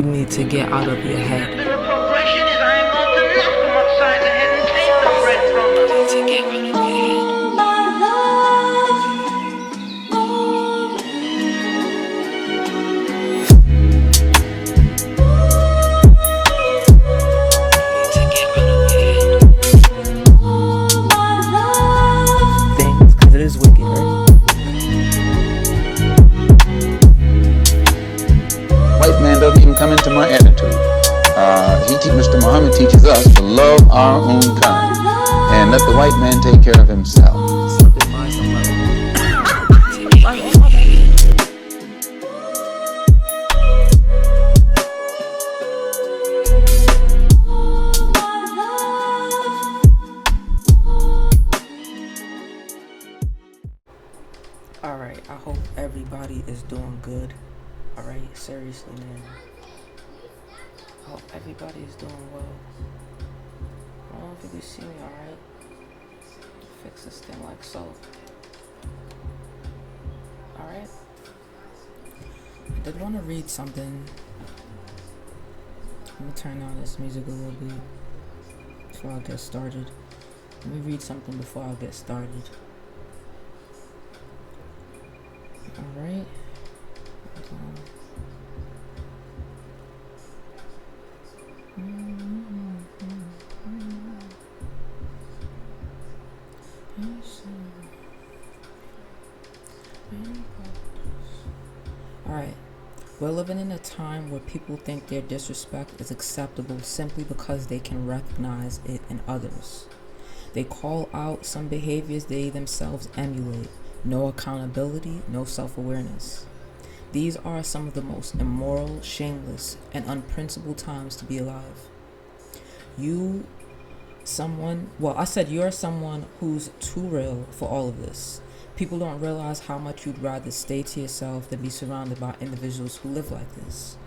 You need to get out of your head. The progression is I'm going to knock them upside the head and take the bread from them. To get out of your head. To get out of your head. Things, because it is wicked, right? White man doesn't even come into my attitude. Mr. Muhammad teaches us to love our own kind and let the white man take care of himself. Something by some level. Like, oh my bad. Alright, I hope everybody is doing good. Alright, seriously, man. I hope everybody is doing well. I don't know if you can see me, alright? Fix this thing like so. Alright? I did want to read something. Let me turn down this music a little bit before I get started. Let me read something before I get started. Alright? Alright, we're living in a time where people think their disrespect is acceptable simply because they can recognize it in others. They call out some behaviors they themselves emulate. No accountability, no self-awareness. These are some of the most immoral, shameless, and unprincipled times to be alive. You're someone who's too real for all of this. People don't realize how much you'd rather stay to yourself than be surrounded by individuals who live like this.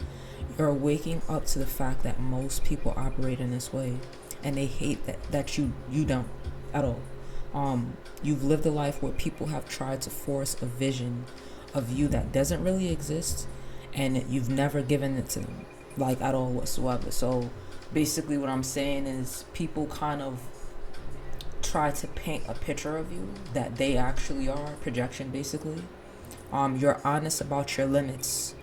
You're waking up to the fact that most people operate in this way, and they hate that you don't at all. You've lived a life where people have tried to force a vision of you that doesn't really exist, and you've never given it to them, like at all whatsoever. So basically what I'm saying is people kind of try to paint a picture of you that they actually are, projection basically. You're honest about your limits.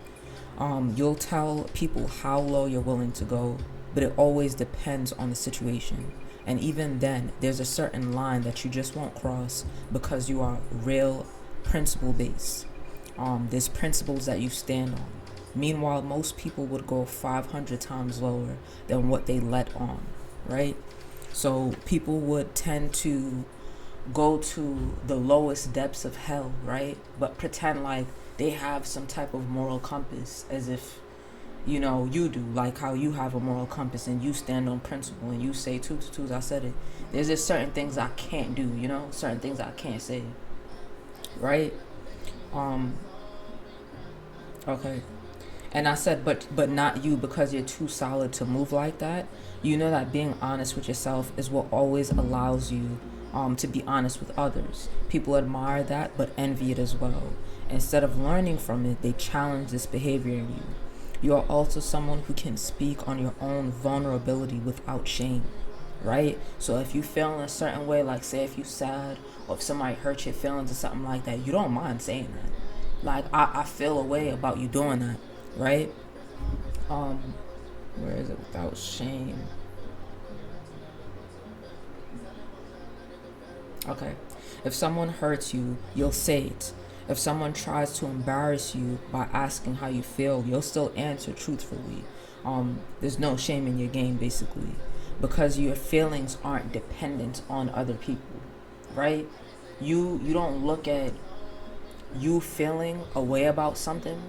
You'll tell people how low you're willing to go, but it always depends on the situation. And even then, there's a certain line that you just won't cross because you are real principle based. There's principles that you stand on. Meanwhile, most people would go 500 times lower than what they let on, right? So people would tend to go to the lowest depths of hell, right? But pretend like they have some type of moral compass, as if, you do, like how you have a moral compass and you stand on principle and you say 2 to 2s, I said it. There's just certain things I can't do, certain things I can't say, right? Okay. And I said, but not you, because you're too solid to move like that. You know that being honest with yourself is what always allows you to be honest with others. People admire that, but envy it as well. Instead of learning from it, they challenge this behavior in you. You are also someone who can speak on your own vulnerability without shame, right? So if you feel in a certain way, like say if you're sad or if somebody hurts your feelings or something like that, you don't mind saying that. Like, I feel a way about you doing that, right? Where is it? Without shame. Okay. If someone hurts you, you'll say it. If someone tries to embarrass you by asking how you feel, you'll still answer truthfully. There's no shame in your game, basically, because your feelings aren't dependent on other people, right? You don't look at you feeling a way about something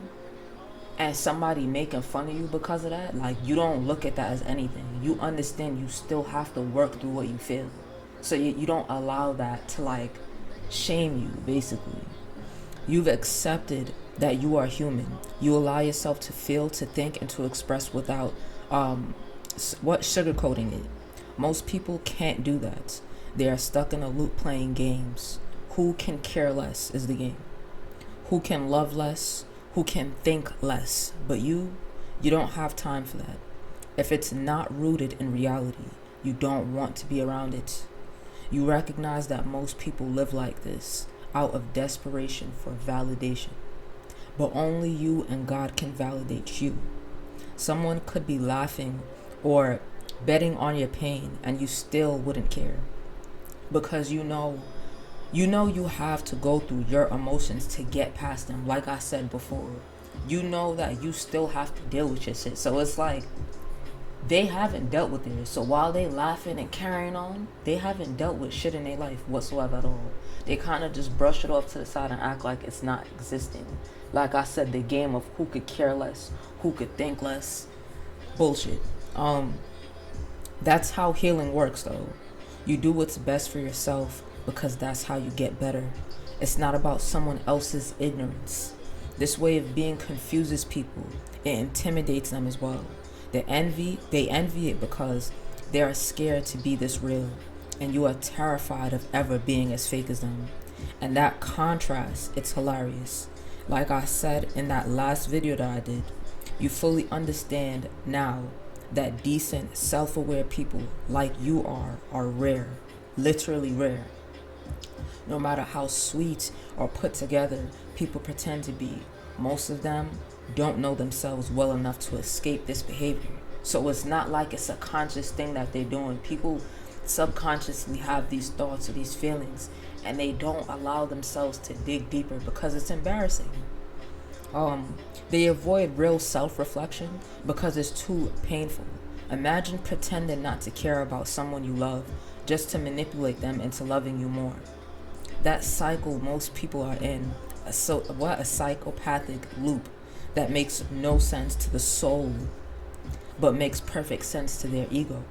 and somebody making fun of you because of that. Like, you don't look at that as anything. You understand you still have to work through what you feel. So you don't allow that to like shame you, basically. You've accepted that you are human. You allow yourself to feel, to think, and to express without sugarcoating it. Most people can't do that. They are stuck in a loop playing games. Who can care less is the game. Who can love less? Who can think less? But you You don't have time for that. If it's not rooted in reality, you don't want to be around it. You recognize that most people live like this, out of desperation for validation. But only you and God can validate you. Someone could be laughing or betting on your pain and you still wouldn't care. Because you know you have to go through your emotions to get past them. Like I said before, you know that you still have to deal with your shit. So it's like they haven't dealt with theirs. So while they laughing and carrying on, they haven't dealt with shit in their life whatsoever at all. They kind of just brush it off to the side and act like it's not existing. Like I said, the game of who could care less, who could think less. Bullshit. That's how healing works though. You do what's best for yourself because that's how you get better. It's not about someone else's ignorance. This way of being confuses people. It intimidates them as well. They envy it because they are scared to be this real, and you are terrified of ever being as fake as them. And that contrast, it's hilarious. Like I said in that last video that I did, you fully understand now that decent, self-aware people like you are rare, literally rare. No matter how sweet or put together people pretend to be, most of them don't know themselves well enough to escape this behavior. So it's not like it's a conscious thing that they're doing. People subconsciously have these thoughts or these feelings, and they don't allow themselves to dig deeper because it's embarrassing. They avoid real self-reflection because it's too painful. Imagine pretending not to care about someone you love just to manipulate them into loving you more. That cycle most people are in, a psychopathic loop that makes no sense to the soul, but makes perfect sense to their ego.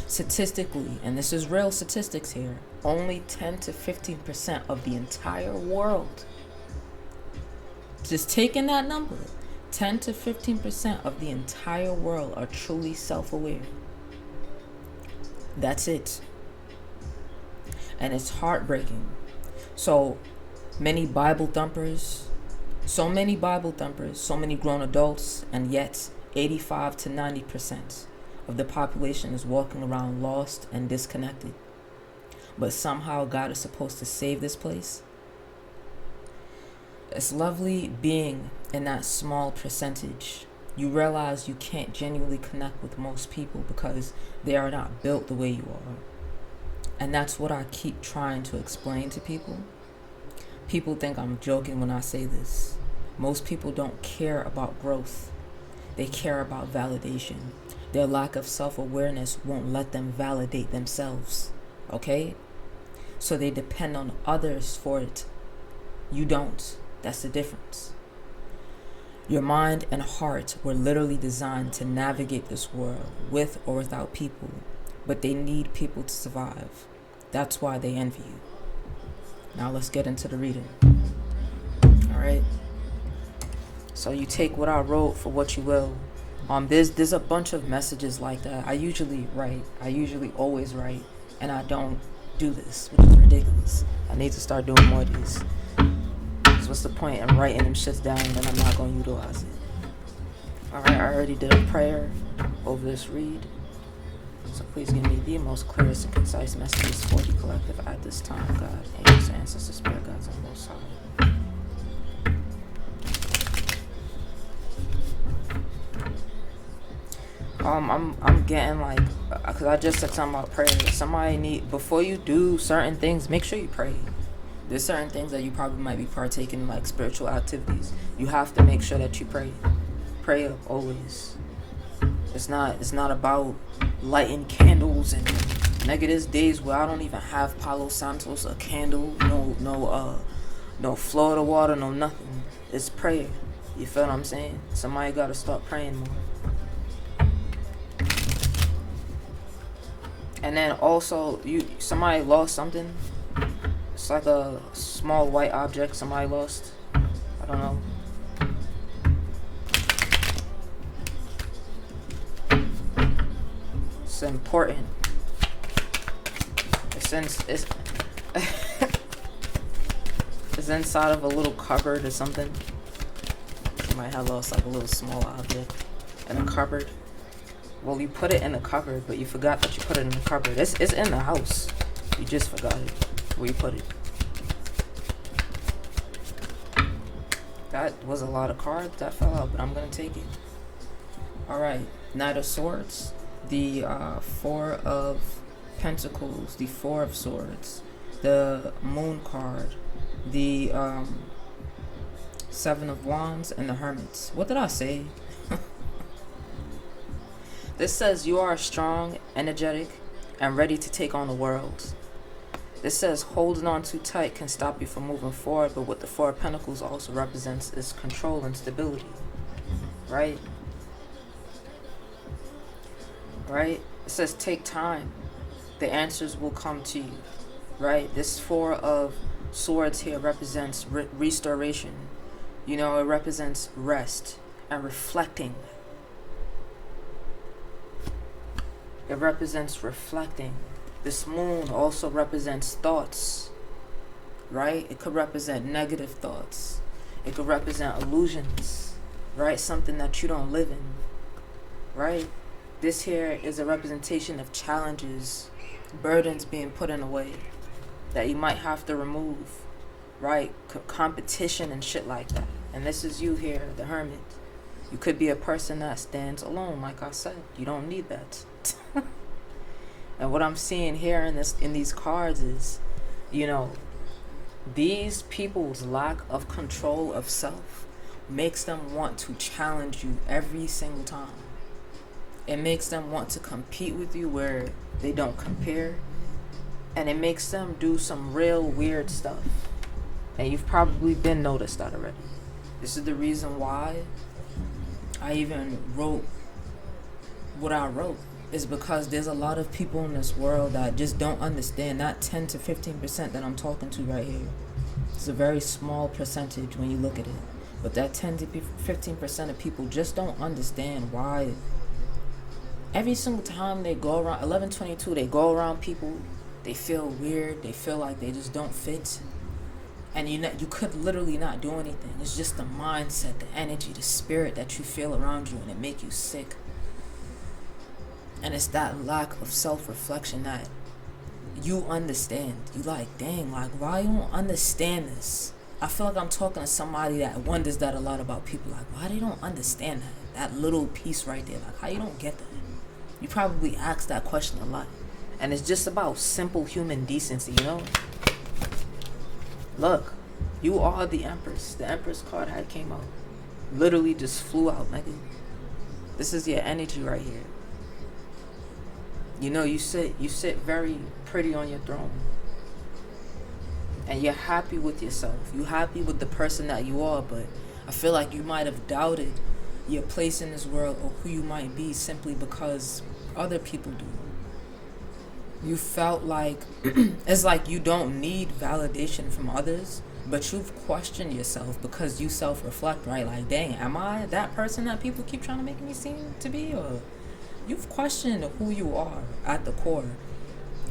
Statistically, and this is real statistics here, only 10 to 15% of the entire world, just taking that number, 10 to 15% of the entire world are truly self-aware. That's it. And it's heartbreaking. So many Bible thumpers, so many grown adults, and yet 85 to 90% of the population is walking around lost and disconnected. But somehow God is supposed to save this place. It's lovely being in that small percentage. You realize you can't genuinely connect with most people because they are not built the way you are. And that's what I keep trying to explain to people. People think I'm joking when I say this. Most people don't care about growth. They care about validation. Their lack of self-awareness won't let them validate themselves. Okay? So they depend on others for it. You don't. That's the difference. Your mind and heart were literally designed to navigate this world with or without people, but they need people to survive. That's why they envy you. Now let's get into the reading. Alright? So you take what I wrote for what you will. There's a bunch of messages like that. I usually always write, and I don't do this, which is ridiculous. I need to start doing more of these. What's the point in writing them shits down and then I'm not going to utilize it? Alright, I already did a prayer over this read. So please give me the most clearest and concise messages for the collective at this time, God, angels, ancestors, spirit guides, and most high. I'm getting like, because I just said something about prayer. Before you do certain things, make sure you pray. There's certain things that you probably might be partaking in, like spiritual activities. You have to make sure that you pray. Pray up always. It's not about lighting candles and there's days where I don't even have Palo Santos, a candle, no Florida water, no nothing. It's prayer. You feel what I'm saying? Somebody gotta start praying more. And then also somebody lost something. It's like a small white object somebody lost. I don't know. It's important. It's inside of a little cupboard or something. Somebody had lost like a little small object. In a cupboard. Well, you put it in the cupboard, but you forgot that you put it in the cupboard. It's in the house. You just forgot it. Where you put it. That was a lot of cards that fell out, but I'm going to take it. Alright. Knight of Swords. The Four of Pentacles. The Four of Swords. The Moon card. The Seven of Wands. And the Hermits. What did I say? This says you are strong, energetic, and ready to take on the world. This says holding on too tight can stop you from moving forward, but what the Four of Pentacles also represents is control and stability. Right? Right? It says take time. The answers will come to you. Right? This Four of Swords here represents restoration. You know, it represents rest and reflecting. It represents reflecting. This moon also represents thoughts, right? It could represent negative thoughts. It could represent illusions, right? Something that you don't live in, right? This here is a representation of challenges, burdens being put in a way that you might have to remove, right? Competition and shit like that. And this is you here, the Hermit. You could be a person that stands alone, like I said. You don't need that. And what I'm seeing here in these cards is, you know, these people's lack of control of self makes them want to challenge you every single time. It makes them want to compete with you where they don't compare. And it makes them do some real weird stuff. And you've probably been noticed that already. This is the reason why I even wrote what I wrote. Is because there's a lot of people in this world that just don't understand. Not 10 to 15% that I'm talking to right here. It's a very small percentage when you look at it. But that 10 to 15% of people just don't understand why every single time they go around 11/22, they go around people, they feel weird, they feel like they just don't fit. And you could literally not do anything. It's just the mindset, the energy, the spirit that you feel around you, and it make you sick. And it's that lack of self-reflection that you understand. You like, dang, like, why you don't understand this? I feel like I'm talking to somebody that wonders that a lot about people. Like, why they don't understand that little piece right there? Like, how you don't get that? You probably ask that question a lot. And it's just about simple human decency, you know? Look, you are the Empress. The Empress card had came out. Literally just flew out, nigga. This is your energy right here. You know, you sit very pretty on your throne. And you're happy with yourself. You're happy with the person that you are, but I feel like you might have doubted your place in this world or who you might be simply because other people do. You felt like it's like you don't need validation from others, but you've questioned yourself because you self-reflect, right? Like, dang, am I that person that people keep trying to make me seem to be? Or you've questioned who you are at the core.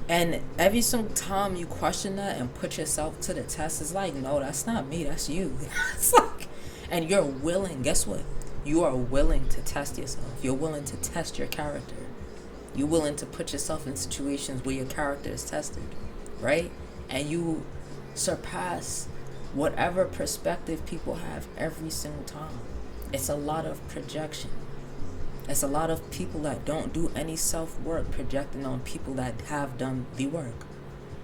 And every single time you question that and put yourself to the test, it's like, no, that's not me, that's you. It's like, and you're willing, guess what? You are willing to test yourself. You're willing to test your character. You're willing to put yourself in situations where your character is tested, right? And you surpass whatever perspective people have every single time. It's a lot of projection. It's a lot of people that don't do any self-work projecting on people that have done the work,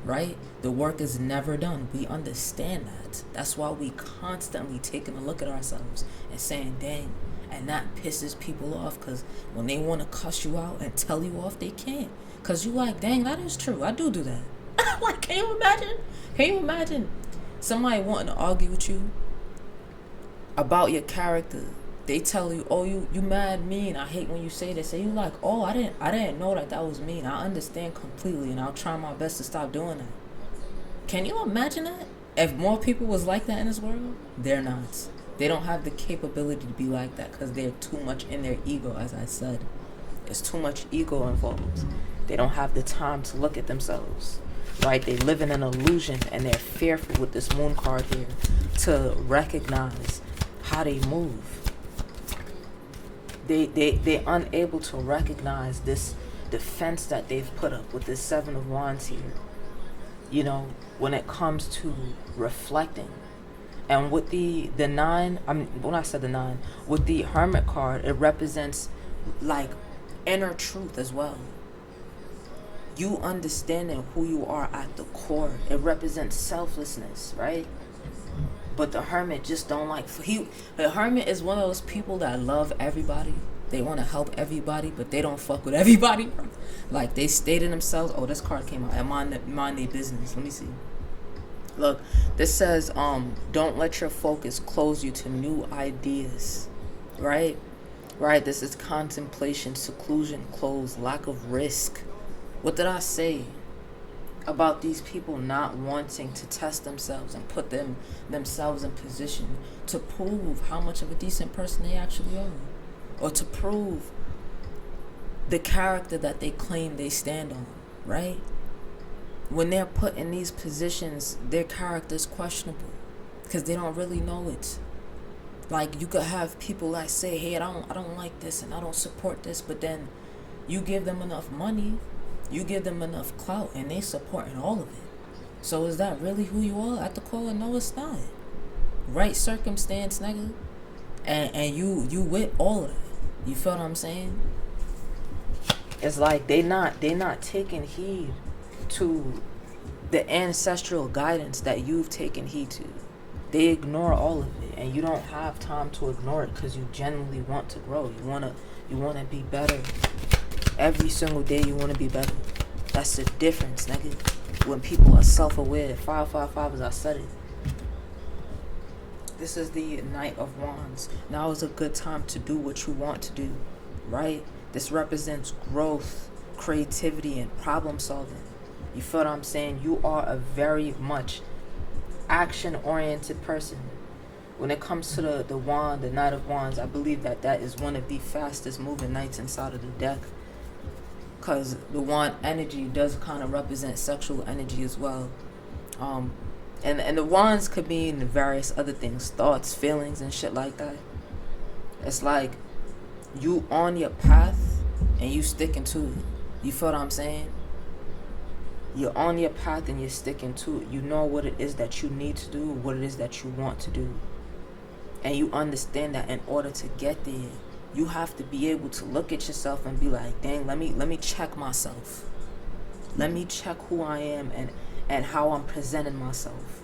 right? The work is never done. We understand that. That's why we constantly taking a look at ourselves and saying, dang, and that pisses people off because when they want to cuss you out and tell you off, they can't. Because you like, dang, that is true. I do that. Like, can you imagine? Can you imagine somebody wanting to argue with you about your character? They tell you, oh, you mad mean. I hate when you say this. And you like, oh, I didn't know that was mean. I understand completely, and I'll try my best to stop doing that. Can you imagine that? If more people was like that in this world, they're not. They don't have the capability to be like that because they're too much in their ego, as I said. There's too much ego involved. They don't have the time to look at themselves, right? They live in an illusion, and they're fearful with this moon card here to recognize how they move. They're unable to recognize this defense that they've put up with this Seven of Wands here. You know, when it comes to reflecting. And with the nine, when I said the nine, with the Hermit card, it represents like inner truth as well. You understanding who you are at the core. It represents selflessness, right? But the Hermit just don't like, the Hermit is one of those people that love everybody. They want to help everybody, but they don't fuck with everybody. Like, they stay to themselves. Oh, this card came out. Mind their business. Let me see. Look, this says, don't let your focus close you to new ideas. Right? Right? This is contemplation, seclusion, close, lack of risk. What did I say about these people not wanting to test themselves and put themselves in position to prove how much of a decent person they actually are, or to prove the character that they claim they stand on, right? When they're put in these positions, their character is questionable because they don't really know it. Like, you could have people that say, hey, I don't like this and I don't support this, but then you give them enough money, you give them enough clout, and they supporting all of it. So is that really who you are at the core? No, it's not. Right circumstance, nigga. And you with all of it. You feel what I'm saying? It's like they not taking heed to the ancestral guidance that you've taken heed to. They ignore all of it, and you don't have time to ignore it because you genuinely want to grow. You wanna be better. Every single day you want to be better. That's the difference, nigga. When people are self-aware. 555, as I said it. This is the Knight of Wands. Now is a good time to do what you want to do, right? This represents growth, creativity, and problem solving. You feel what I'm saying? You are a very much action-oriented person. When it comes to the wand, the Knight of Wands, I believe that is one of the fastest moving knights inside of the deck. Because the wand energy does kind of represent sexual energy as well. And the wands could mean various other things, thoughts, feelings, and shit like that. It's like you on your path and you sticking to it. You feel what I'm saying? You're on your path and you're sticking to it. You know what it is that you need to do, what it is that you want to do. And you understand that in order to get there, you have to be able to look at yourself and be like, dang, let me check myself. Let me check who I am and how I'm presenting myself.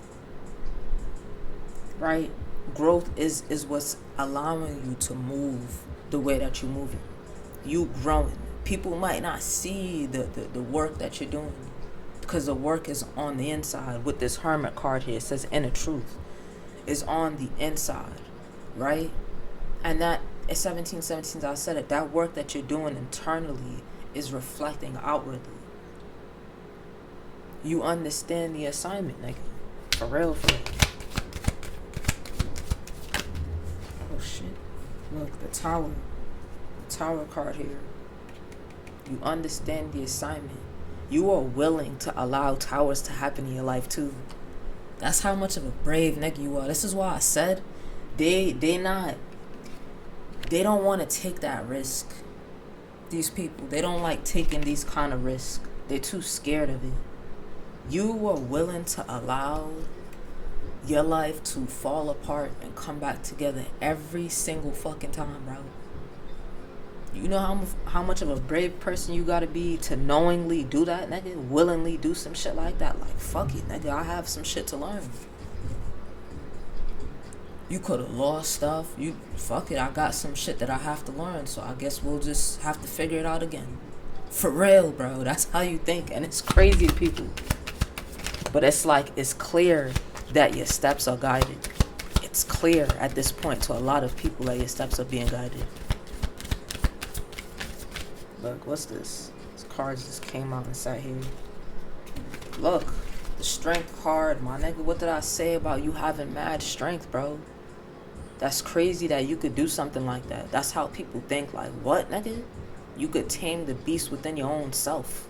Right? Growth is what's allowing you to move the way that you're moving. You growing. People might not see the work that you're doing because the work is on the inside. With this Hermit card here, it says inner truth is on the inside. Right? And that at 1717, I said it, that work that you're doing internally is reflecting outwardly. You understand the assignment, nigga. For real, for real. Oh shit. Look, the tower card here. You understand the assignment. You are willing to allow towers to happen in your life too. That's how much of a brave nigga you are. This is why I said they don't want to take that risk. These people, they don't like taking these kind of risks. They're too scared of it. You are willing to allow your life to fall apart and come back together every single fucking time, bro. You know how much of a brave person you gotta be to knowingly do that, nigga? Willingly do some shit like that. Like, fuck it, nigga, I have some shit to learn. You could have lost stuff. Fuck it, I got some shit that I have to learn, so I guess we'll just have to figure it out again. For real, bro. That's how you think, and it's crazy to people. But it's like, it's clear that your steps are guided. It's clear at this point to a lot of people that your steps are being guided. Look, what's this? This card just came out and sat here. Look, the strength card, my nigga. What did I say about you having mad strength, bro? That's crazy that you could do something like that. That's how people think, like, what, nigga? You could tame the beast within your own self.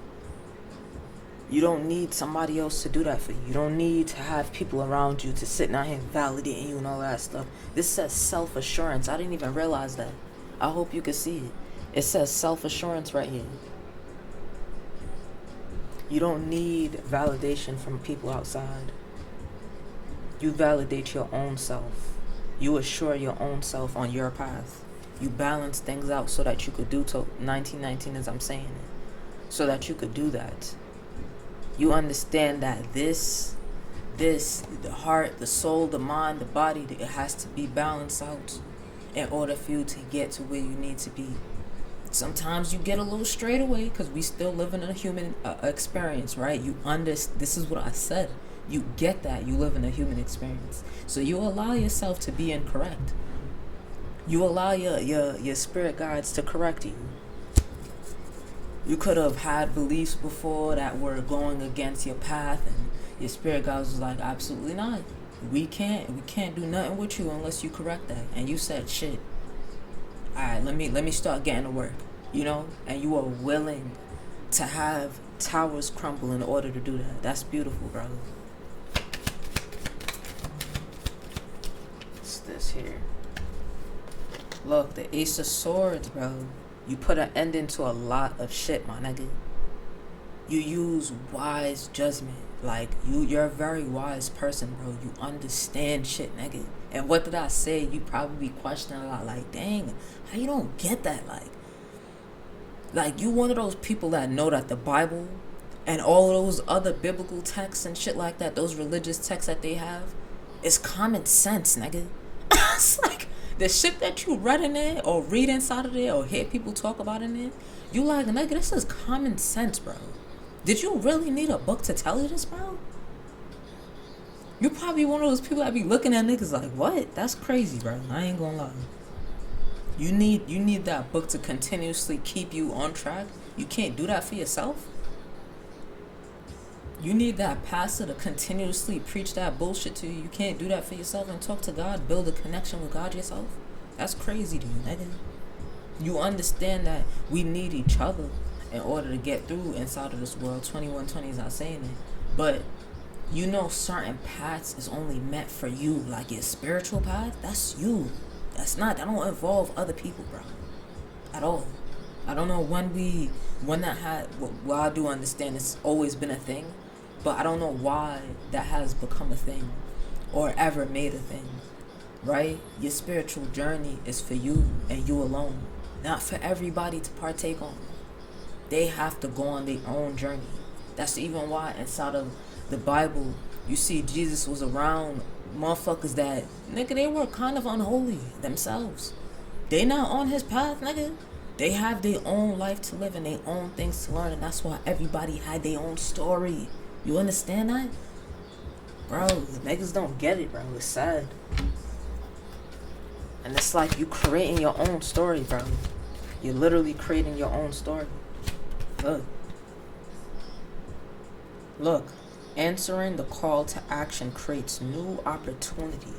You don't need somebody else to do that for you. You don't need to have people around you to sit down here and validate you and all that stuff. This says self-assurance. I didn't even realize that. I hope you can see it. It says self-assurance right here. You don't need validation from people outside. You validate your own self. You assure your own self on your path. You balance things out so that you could do to 1919 as I'm saying it. So that you could do that. You understand that this, the heart, the soul, the mind, the body, it has to be balanced out in order for you to get to where you need to be. Sometimes you get a little straight away because we still live in a human experience, right? This is what I said. You get that. You live in a human experience. So you allow yourself to be incorrect. You allow your spirit guides to correct you. You could have had beliefs before that were going against your path, and your spirit guides was like, absolutely not. We can't do nothing with you unless you correct that. And you said, shit. Alright, let me start getting to work. You know? And you are willing to have towers crumble in order to do that. That's beautiful, brother. What's this here? Look, the Ace of Swords, bro. You put an ending to a lot of shit, my nigga. You use wise judgment. Like, you're a very wise person, bro. You understand shit, nigga. And what did I say? You probably question a lot. Like, dang, how you don't get that? Like you one of those people that know that the Bible and all those other biblical texts and shit like that, those religious texts that they have, is common sense, nigga. It's like the shit that you read in there or read inside of there or hear people talk about in there, you like, nigga, this is common sense, bro. Did you really need a book to tell you this, bro? You probably one of those people that be looking at niggas like, what? That's crazy, bro. I ain't gonna lie. You need that book to continuously keep you on track. You can't do that for yourself. You need that pastor to continuously preach that bullshit to you. You can't do that for yourself and talk to God, build a connection with God yourself. That's crazy to you, nigga. You understand that we need each other in order to get through inside of this world. 2120 is not saying it. But you know certain paths is only meant for you. Like your spiritual path, that's you. That don't involve other people, bro. At all. I don't know when that had, well, I do understand it's always been a thing, but I don't know why that has become a thing or ever made a thing, right? Your spiritual journey is for you and you alone, not for everybody to partake on. They have to go on their own journey. That's even why inside of the Bible, you see Jesus was around motherfuckers that, nigga, they were kind of unholy themselves. They not on his path, nigga. They have their own life to live and their own things to learn, and that's why everybody had their own story. You understand that? Bro, niggas don't get it, bro. It's sad. And it's like you creating your own story, bro. You're literally creating your own story. Look. Answering the call to action creates new opportunity.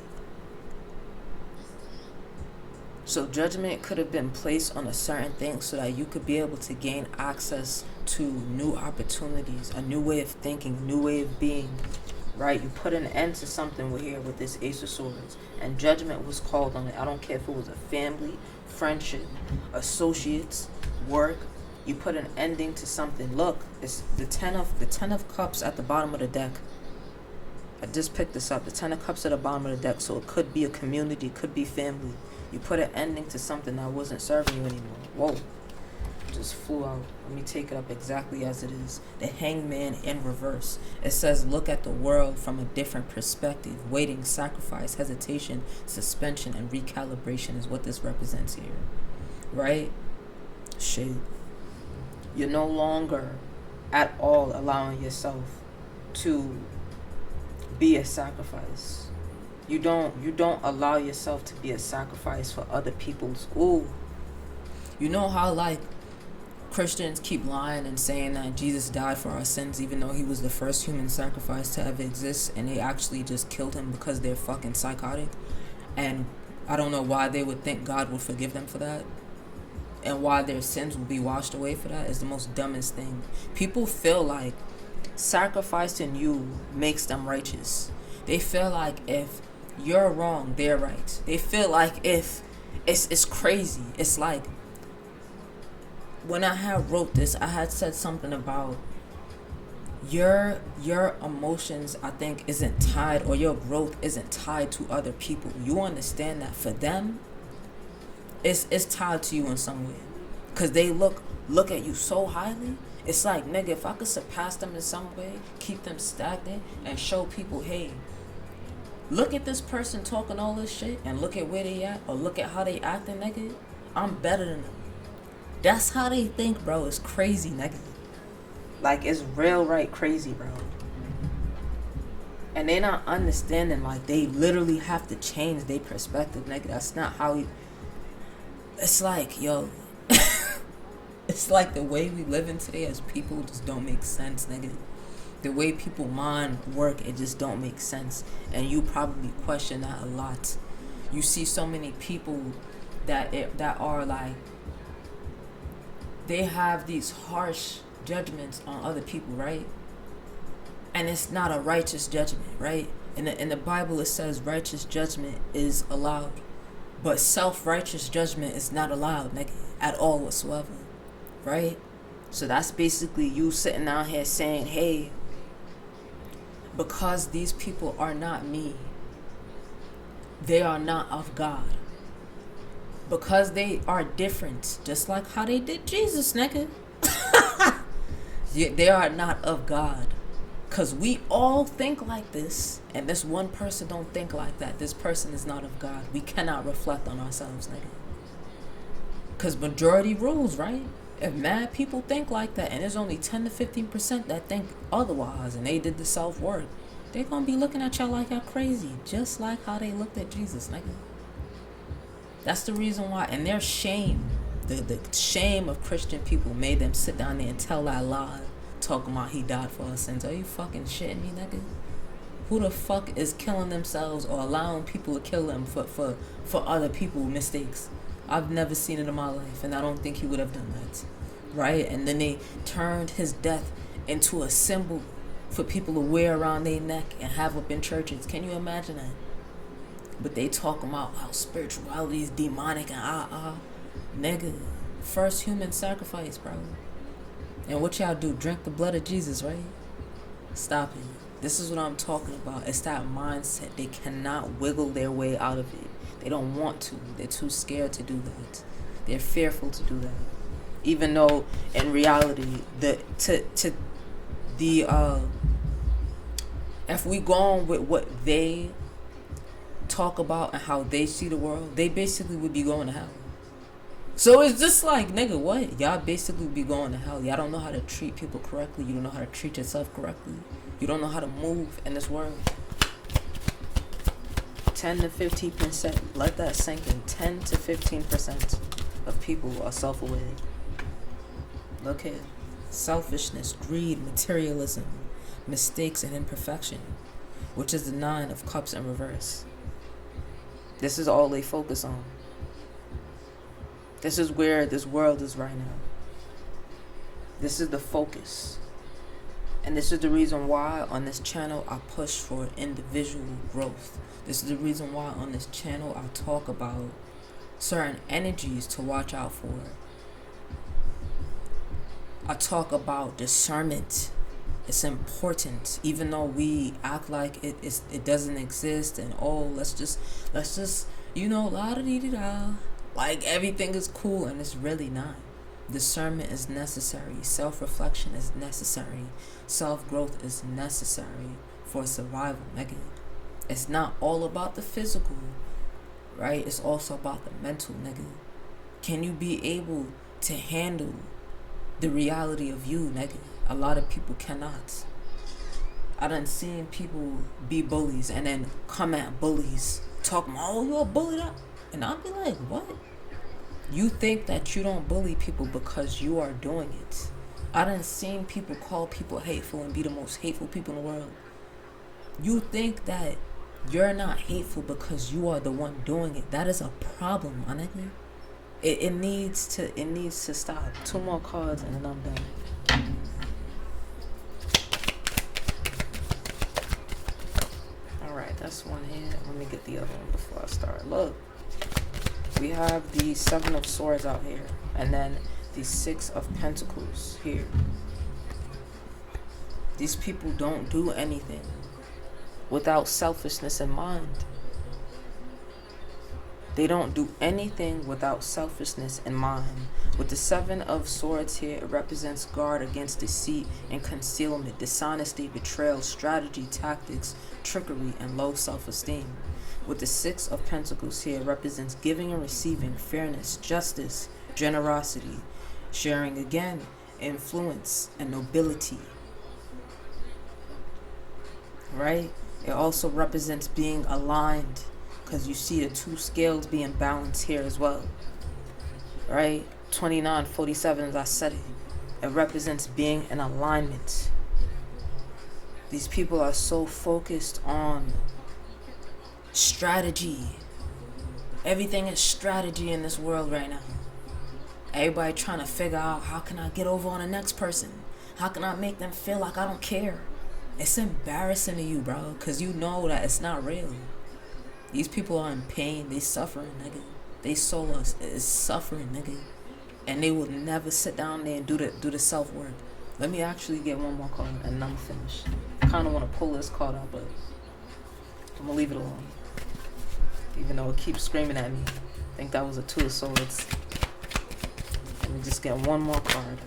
So judgment could have been placed on a certain thing so that you could be able to gain access to new opportunities, a new way of thinking, new way of being, right? You put an end to something here with this Ace of Swords, and judgment was called on it. I don't care if it was a family, friendship, associates, work. You put an ending to something. Look, it's the 10 of Cups at the bottom of the deck. I just picked this up. The 10 of Cups at the bottom of the deck. So it could be a community, it could be family. You put an ending to something that wasn't serving you anymore. Whoa. Just flew out. Let me take it up exactly as it is. The Hangman in reverse. It says, look at the world from a different perspective. Waiting, sacrifice, hesitation, suspension, and recalibration is what this represents here. Right? Shit. You're no longer at all allowing yourself to be a sacrifice. You don't allow yourself to be a sacrifice for other people's. Ooh. You know how like Christians keep lying and saying that Jesus died for our sins even though he was the first human sacrifice to ever exist, and they actually just killed him because they're fucking psychotic. And I don't know why they would think God would forgive them for that. And why their sins will be washed away for that is the most dumbest thing. People feel like sacrificing you makes them righteous. They feel like if you're wrong, they're right. They feel like if It's crazy. It's like, when I had wrote this, I had said something about your emotions, I think, isn't tied, or your growth isn't tied to other people. You understand that for them, it's tied to you in some way, because they look at you so highly. It's like, nigga, if I could surpass them in some way, keep them stagnant, and show people, hey, look at this person talking all this shit, and look at where they at, or look at how they acting, nigga, I'm better than them. That's how they think, bro. It's crazy, nigga. Like, it's real right crazy, bro. And they not understanding, like, they literally have to change their perspective, nigga. That's not how we... It's like, yo... It's like the way we live in today as people just don't make sense, nigga. The way people mind work, it just don't make sense. And you probably question that a lot. You see so many people that are like... They have these harsh judgments on other people, right? And it's not a righteous judgment, right? In the Bible it says righteous judgment is allowed, but self-righteous judgment is not allowed, nigga, at all whatsoever, right? So that's basically you sitting out here saying, hey, because these people are not me, they are not of God. Because they are different, just like how they did Jesus, nigga. They are not of God. Because we all think like this, and this one person don't think like that. This person is not of God. We cannot reflect on ourselves, nigga. Because majority rules, right? If mad people think like that, and there's only 10 to 15% that think otherwise, and they did the self-work, they're going to be looking at y'all like y'all crazy, just like how they looked at Jesus, nigga. That's the reason why, and their shame, the shame of Christian people made them sit down there and tell that lie, talking about he died for our sins. Are you fucking shitting me, nigga? Who the fuck is killing themselves or allowing people to kill them for other people's mistakes? I've never seen it in my life, and I don't think he would have done that, right? And then they turned his death into a symbol for people to wear around their neck and have up in churches. Can you imagine that? But they talking about how spirituality is demonic and nigga, first human sacrifice, bro. And what y'all do? Drink the blood of Jesus, right? Stop it. This is what I'm talking about. It's that mindset. They cannot wiggle their way out of it. They don't want to. They're too scared to do that. They're fearful to do that. Even though in reality, if we go on with what they talk about and how they see the world, they basically would be going to hell. So it's just like, nigga, what? Y'all basically be going to hell. Y'all don't know how to treat people correctly. You don't know how to treat yourself correctly. You don't know how to move in this world. 10 to 15%. Let that sink in. 10 to 15% of people are self-aware. Look here. Selfishness, greed, materialism, mistakes, and imperfection, which is the 9 of Cups in reverse. This is all they focus on. This is where this world is right now. This is the focus. And this is the reason why on this channel I push for individual growth. This is the reason why on this channel I talk about certain energies to watch out for. I talk about discernment. It's important, even though we act like it doesn't exist, and let's just la-da-dee-dee-da, like everything is cool, and it's really not. Discernment is necessary. Self-reflection is necessary. Self-growth is necessary for survival, nigga. It's not all about the physical, right? It's also about the mental, nigga. Can you be able to handle the reality of you, nigga? A lot of people cannot. I done seen people be bullies and then come at bullies talking, oh, you're a bully that? And I'll be like, what? You think that you don't bully people because you are doing it. I done seen people call people hateful and be the most hateful people in the world. You think that you're not hateful because you are the one doing it. That is a problem, my nigga. It needs to stop. 2 more cards and then I'm done. Alright, that's one here. Let me get the other one before I start. Look. We have the Seven of Swords out here, and then the Six of Pentacles here. These people don't do anything without selfishness in mind. They don't do anything without selfishness in mind. With the Seven of Swords here, it represents guard against deceit and concealment, dishonesty, betrayal, strategy, tactics, trickery, and low self-esteem. With the Six of Pentacles here, it represents giving and receiving, fairness, justice, generosity, sharing again, influence, and nobility. Right? It also represents being aligned, because you see the two scales being balanced here as well. Right? 2947, as I said it represents being in alignment. These people are so focused on strategy. Everything is strategy in this world right now. Everybody trying to figure out, how can I get over on the next person? How can I make them feel like I don't care? It's embarrassing to you, bro, because you know that it's not real. These people are in pain. They suffering, nigga. They soul is suffering, nigga. And they will never sit down there and do the self-work. Let me actually get one more card and I'm finished. I kind of want to pull this card out, but I'm going to leave it alone. Even though it keeps screaming at me. I think that was a Two of Swords. Let me just get one more card.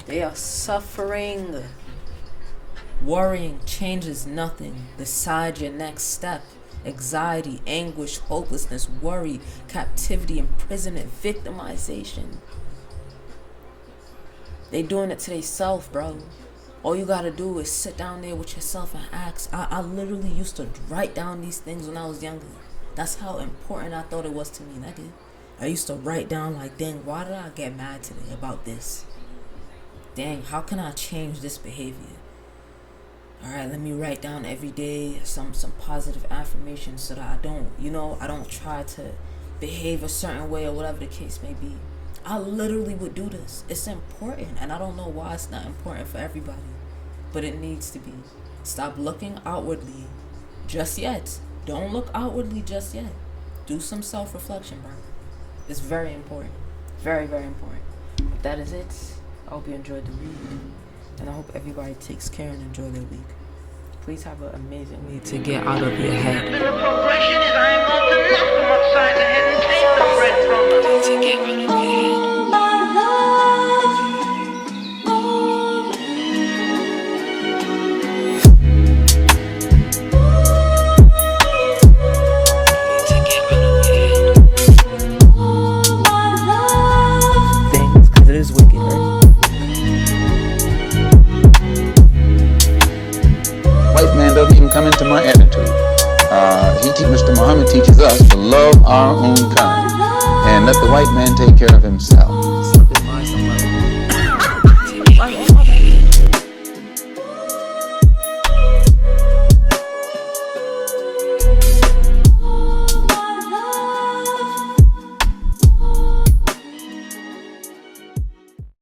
They are suffering. Worrying changes nothing. Decide your next step. Anxiety, anguish, hopelessness, worry, captivity, imprisonment, victimization. They doing it to themselves, bro. All you gotta do is sit down there with yourself and ask. I literally used to write down these things when I was younger. That's how important I thought it was to me, nigga. I used to write down like, dang, why did I get mad today about this? Dang, how can I change this behavior? Alright, let me write down every day some positive affirmations so that I don't try to behave a certain way or whatever the case may be. I literally would do this. It's important, and I don't know why it's not important for everybody, but it needs to be. Stop looking outwardly just yet. Don't look outwardly just yet. Do some self-reflection, bro. It's very important. Very, very important. But that is it. I hope you enjoyed the read. And I hope everybody takes care and enjoy their week. Please have an amazing week to get out of your head. And the progression is I'm going to knock them upside the head and take the breadcrumbs. To get rid of your head. Things, because it is wicked, right? White man doesn't even come into my attitude. Mr. Muhammad teaches us to love our own kind and let the white man take care of himself.